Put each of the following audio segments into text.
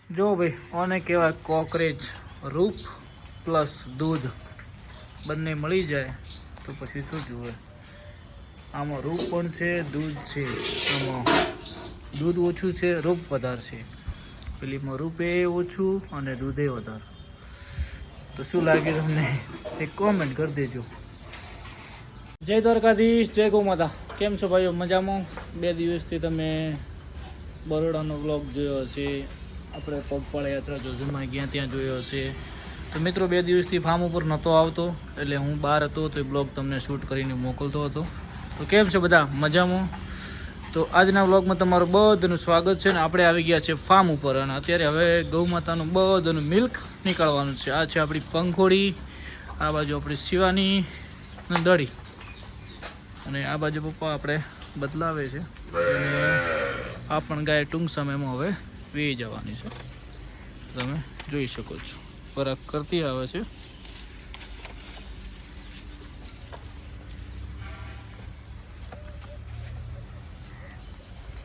જો ભાઈ ઓને કહેવાય કોકરેજ. રૂપ પ્લસ દૂધ બંને મળી જાય તો પછી શું જુએ. આમાં રૂપ પણ છે, દૂધ છે. આમાં દૂધ ઓછું છે, રૂપ વધારે છે. પેલીમાં રૂપે ઓછું અને દૂધે વધારે. તો શું લાગે તમને એક કોમેન્ટ કરી દેજો. જય દ્વારકાધીશ, જય ગૌ માતા. કેમ છો ભાઈઓ? મજામાં? 2 દિવસથી તમે બરોડાનો વ્લોગ જોયો હશે. આપણે પગપાળા યાત્રા જોજુમાં ગયા ત્યાં જોયો હશે. તો મિત્રો 2 દિવસથી ફાર્મ ઉપર નહોતો આવતો, એટલે હું બહાર હતો તો એ બ્લોગ તમને શૂટ કરીને મોકલતો હતો. તો કેમ છે બધા? મજામાં? તો આજના વ્લોગમાં તમારું બધાનું સ્વાગત છે. ને આપણે આવી ગયા છે ફાર્મ ઉપર, અને અત્યારે હવે ગૌ માતાનું બધાનું મિલ્ક નીકાળવાનું છે. આ છે આપણી પંખોડી, આ બાજુ આપણી શિવાની દડી, અને આ બાજુ પપ્પા આપણે બદલાવે છે. આ પણ ગાય ટૂંક સમયમાં હવે વી જવાની છે, તમે જોઈ શકો છો. ખોરાક કરતી આવે છે.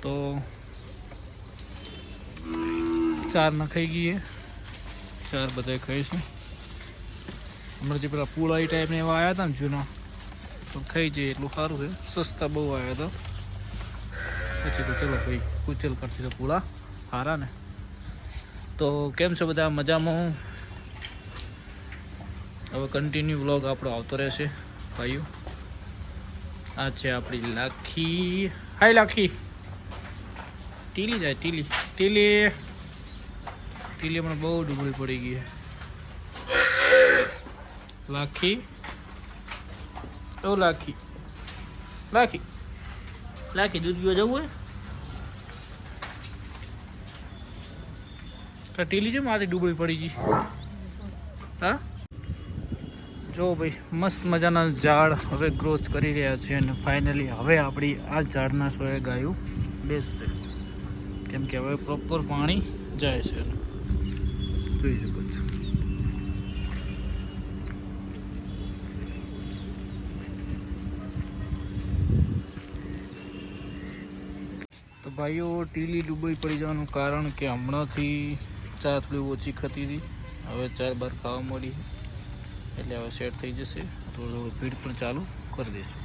તો 4 ના ખાઈ ગઈએ, 4 બધા ખાઈશું. હમણાં જે પેલા પુળાઈ ટાઈપને એવા આવ્યા હતા ને જૂના, તો ખાઈ જઈએ એટલું સારું છે. સસ્તા બહુ આવ્યા હતા. પછી તો ચલો ભાઈ કુચલ કરતી તો પૂળા સારા ને. તો કેમ છે બધા? મજામાં? હવે કન્ટિન્યુ વ્લોગ આપણો આવતો રહેશે ભાઈઓ. આ છે આપણી લાખી. હાય લાખી. ટીલી જાય, ટીલી ટીલી ટીલી હમણાં બહુ ડુબળી પડી ગઈ. લાખી, ઓ લાખી, લાખી લાખી દૂધ પીવા જવું હોય? ટીલી છે મારી ડૂબળી પડી ગઈ. હા જો ભાઈ મસ્ત મજાના ઝાડ હવે ગ્રોથ કરી રહ્યા છે, અને ફાઇનલી હવે આપણી આ ઝાડના સોએ ગાયું બેસશે, કેમ કે હવે પ્રોપર પાણી જાય છે. જોઈ શકો છો. તો ભાઈઓ ટીલી ડૂબી પડી જવાનું કારણ કે હમણાંથી ચા થોડી ઓછી ખાતી હતી, હવે 4 બાર ખાવા મળી, એટલે હવે સેટ થઈ જશે. થોડું ભીડ પણ ચાલુ કરી દઈશું.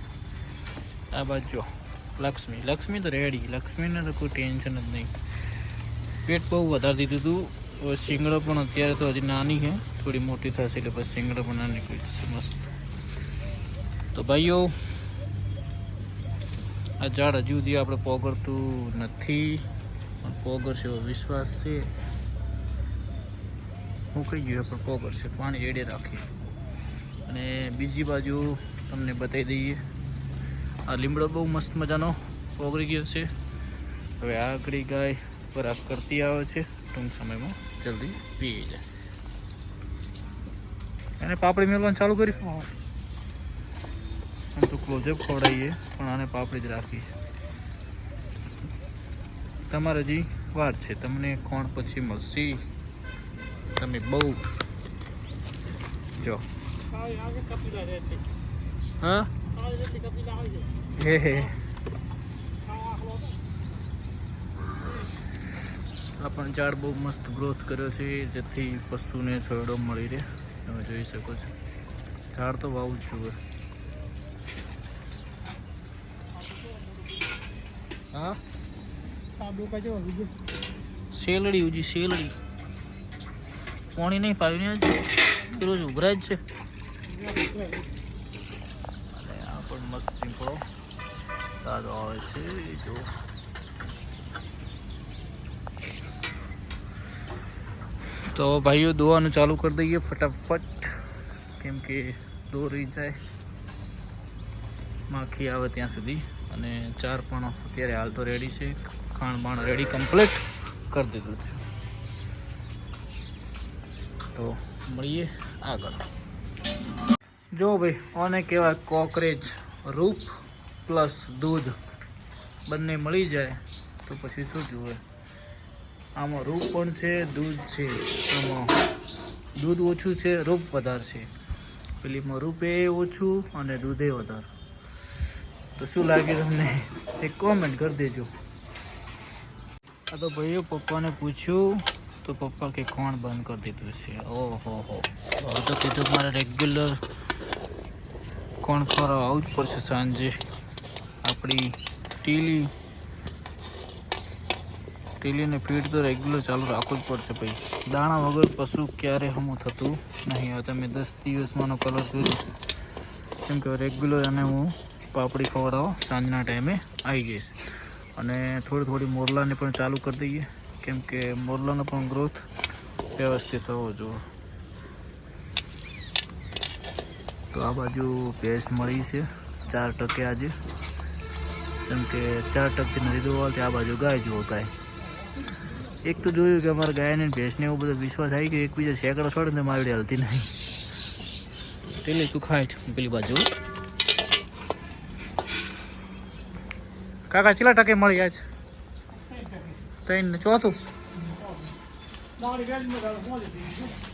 આ બાજુ લક્ષ્મી, લક્ષ્મી તો રેડી. લક્ષ્મીને તો કોઈ ટેન્શન જ નહીં. પેટ બહુ વધારી દીધું હતું. હવે શિંગડો પણ અત્યારે તો હજી નાની છે, થોડી મોટી થશે એટલે પછી શિંગડો પણ ના નીકળી જશે મસ્ત. તો ભાઈઓ આ ઝાડ હજુ સુધી આપણે પોગળતું નથી, પણ પોગળશે એવો વિશ્વાસ છે. હું કહી ગયું પણ પોગળશે. પાણી રેડે રાખીએ. અને બીજી બાજુ તમને બતાવી દઈએ, આ લીમડો બહુ મસ્ત મજાનો પોગળી ગયો છે. હવે આગળ ગાય ખોરાક કરતી આવે છે, ટૂંક સમયમાં જલ્દી પી જાય. એને પાપડી મેળવાનું ચાલુ કર્યું. આમ તો ક્લોઝઅપ ખવડાવીએ, પણ આને પાપડી જ રાખી. તમારે હજી વાર છે, તમને કોણ પછી મળશે. તમે બહુ જો હા હે હે. આ પણ ઝાડ બહુ મસ્ત ગ્રોથ કર્યો છે, જેથી પશુને છોડો મળી રહે. તમે જોઈ શકો છો. ઝાડ તો વાવું જ જોઈએ. હા શેલડી ઉજી, શેલડી પાણી નહીં પાવ્યું ને રોજ ઉભરાય જ છે. આ પણ મસ્ત પીંપળો તાજો આવે છે. જો તો ભાઈઓ દોવાનું ચાલુ કરી દઈએ ફટાફટ, કેમ કે દોરી જાય, માખી આવે ત્યાં સુધી. અને 4 પણ અત્યારે હાલ તો રેડી છે. ખાણ બાણ રેડી કમ્પ્લીટ કરી દીધું છે. તો મળીએ આગળ. જો ભાઈ ઓને કહેવાય કોકરેજ. રૂપ પ્લસ દૂધ બંને મળી જાય તો પછી શું જુએ. આમાં રૂપ પણ છે, દૂધ છે. આમાં દૂધ ઓછું છે, રૂપ વધારે છે. પેલીમાં રૂપે ઓછું અને દૂધે વધારે. તો શું લાગે તમને એક કોમેન્ટ કરી દેજો. આ તો ભાઈઓ પપ્પાને પૂછ્યું તો તો પપ્પા કે કોણ બંધ કરી દીધું છે. ઓહો હો, હવે તો કીધું મારે રેગ્યુલર કોણ ખવડાવવા આવવું જ પડશે સાંજે. આપણી ટીલીને ફીડ તો રેગ્યુલર ચાલુ રાખવું જ પડશે ભાઈ. દાણા વગર પશુ ક્યારે હમું થતું નહીં. હવે તમે 10 દિવસમાંનો કલર જોજો. કેમ કે રેગ્યુલર અને હું પાપડી ખવડાવવા સાંજના ટાઈમે આવી જઈશ. અને થોડી મોરલાને પણ ચાલુ કરી દઈએ, કેમ કે મોરલાનો પણ ગ્રોથ વ્યવસ્થિત થવો જોઈએ. તો આ બાજુ ભેંસ મળી છે 4% આજે, કેમ કે 4% નથી દોવાથી આ બાજુ ગાય જુઓ. ગાય એક તો જોયું કે અમારા ગાયને ભેંસને એવો બધો વિશ્વાસ આવી કે એકબીજા સેંકડો છોડે ને મારી હાલતી નહીં. એટલે તું ખાય પેલી બાજુ. કાકા ચેલા ટકે મળી આજ? 3 ને 4.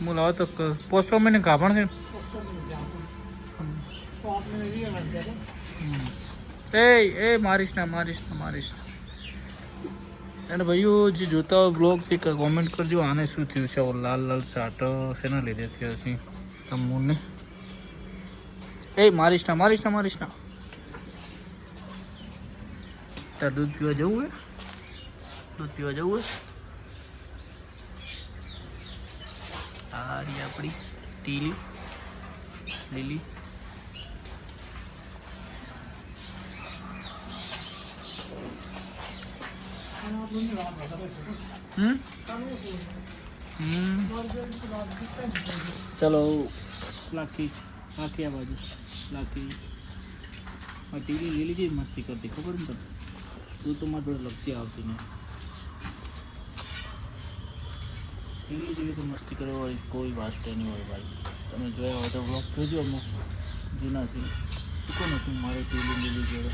હું લાવો તો 500 મહિને ગાભણ છે. એ મારીશ ના. અને ભાઈઓ જે જોતા હોય બ્લોગ કે કોમેન્ટ કરજો આને શું થયું છે. લાલ સાટ શેના લીધે થયા છે તમુને. મારીશ ના. તાર દૂધ પીવા જવું હોય? આ રહી આપણી ટીલી લીલી. ચલો લાખી આ બાજુ લાખી. આ ટીલી લીલી જેવી મસ્તી કરતી, ખબર ને તને? તું તો મારી જોડે લગતી આવતી ને. ટીલી જેવી તો મસ્તી કરવા વાળી કોઈ વાસ્ટ નહીં હોય ભાઈ. તમે જોયા હોય તો બ્લોગ જોજો અમુક જૂના છે. શીખો નથી મારે ટીલી લીલી જોડે.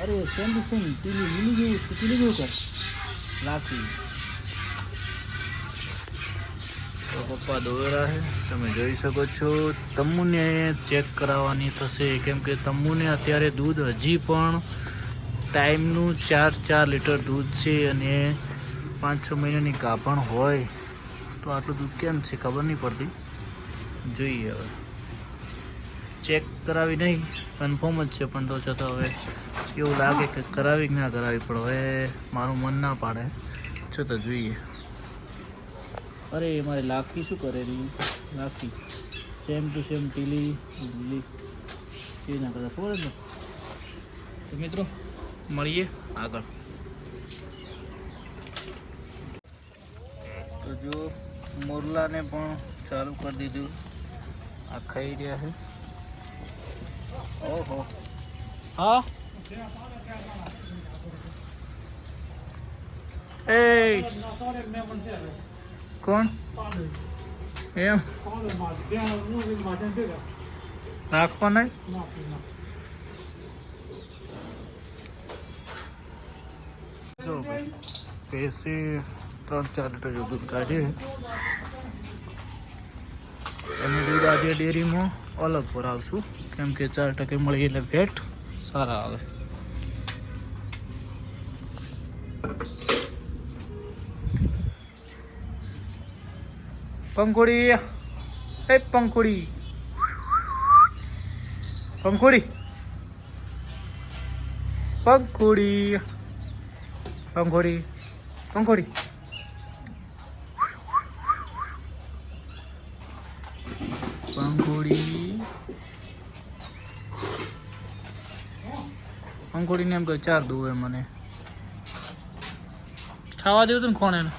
અરે સેમ ટીલી લીલી જેવું ટીલી જેવું કર લાખી. તો પપ્પા દોરા છે, તમે જોઈ શકો છો. તમુને ચેક કરાવવાની થશે, કેમ કે તમુને અત્યારે દૂધ હજી પણ ટાઈમનું 4 લીટર દૂધ છે. અને 5-6 મહિનાની ગાભણ હોય તો આટલું દૂધ કેમ છે ખબર નહીં પડતી. જોઈએ હવે ચેક કરાવી નહીં, કન્ફર્મ જ છે. પણ તો છતાં હવે એવું લાગે કે કરાવી કે ના કરાવી, પણ હવે મારું મન ના પાડે, છતાં જોઈએ. અરે મારી લાખી શું કરેલી? લાખી સેમ ટુ સેમ ટીલી લીલી એ ના કરતા, ખબર ને. તો મિત્રો મળીએ આગળ. તો જો મોરલાને પણ ચાલુ કરી દીધું. આ ખાઈ રહ્યા છે. ઓહો હા એ કોણ એમ નાખવા નહીં? જો ભેંસે 3-4 લીટર જેવું દૂધ કાઢે. એનું દૂધ આજે ડેરીમાં અલગ ભરાવશું, કેમ કે 4% મળી એટલે ફેટ સારા આવે. પંખોડી પંખોડી પંખોડી પંખોડી પંખોડી પંખોડી પંખોડીને એમ કે 4 દઉં મને ખાવા દેવું હતું ને કોણ એને.